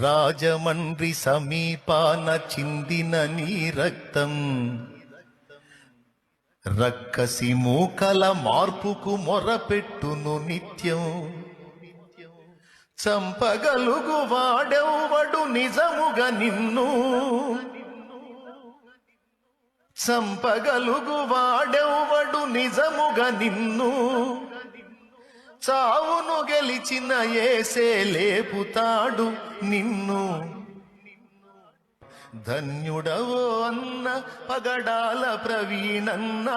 రాజమండ్రి సమీపాన చిందిన నీ రక్తం రక్కసి మూకల మార్పుకు మొరపెట్టును నిత్యం. చంపగలుగు వాడెవ్వడు నిజముగా నిన్ను, చంపగలుగు వాడెవ్వడు నిజముగా నిన్ను. చావును గెలిచిన యేసే లేపుతాడు నిన్ను. ధన్యుడవో అన్న పగడాల ప్రవీణన్న,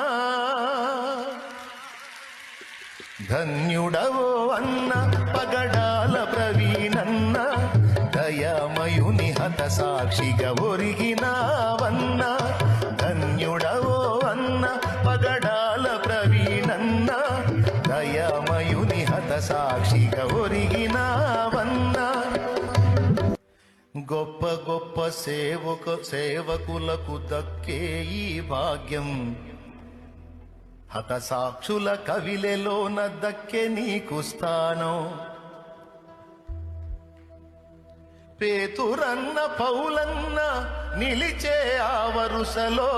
ధన్యుడవో అన్న పగడాల ప్రవీణన్న. దయామయుని హత సాక్షిగా ఒరిగినావన్న. ధన్యుడవో అన్న పగడాల ప్రవీణన్న. దయామయుని హత సాక్షిగా ఒరిగినావన్న. గొప్ప గొప్ప సేవకులకు దక్కే ఈ భాగ్యం. హత సాక్షుల కవిలెలోన దక్కే నీకు స్థానం. పేతురన్న పౌలన్న నిలిచే ఆ వరుసలో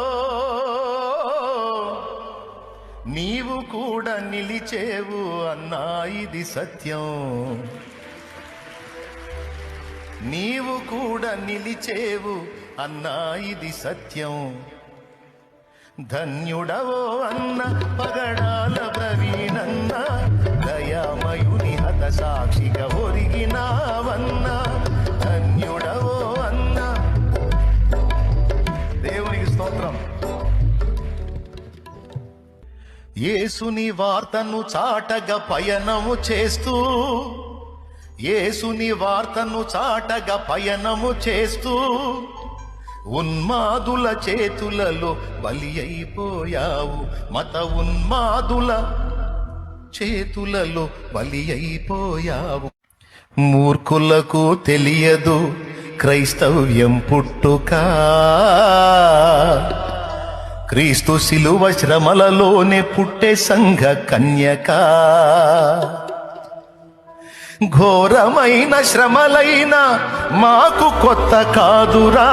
నీవు కూడా నిలిచేవు అన్నా, ఇది సత్యం. నీవు కూడా నిలిచేవు అన్నా, ఇది సత్యం. ధన్యుడవో అన్న పగడాల ప్రవీణన్న. దయామయుని హత సాక్షిగా ఒరిగినావన్న. ధన్యుడవో అన్న. దేవునికి స్తోత్రం. యేసుని వార్తను చాటగా పయనము చేస్తూ, యేసుని వార్తను చాటగా పయనము చేస్తూ ఉన్మాదుల చేతులలో బలి అయిపోయావు. మత ఉన్మాదుల చేతులలో బలి అయిపోయావు. మూర్ఖులకు తెలియదు క్రైస్తవ్యం పుట్టుక. క్రీస్తు శిలువ శ్రమలలోనే పుట్టే సంఘ కన్యక. ఘోరమైన శ్రమలైన మాకు కొత్త కాదురా.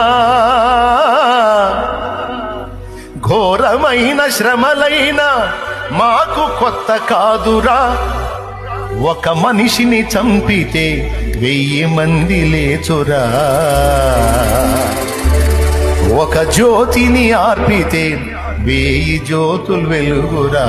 ఘోరమైన శ్రమలైన మాకు కొత్త కాదురా. ఒక మనిషిని చంపితే 1000 మంది లేచురా. ఒక జ్యోతిని ఆర్పితే 1000 జ్యోతులు వెలుగురా.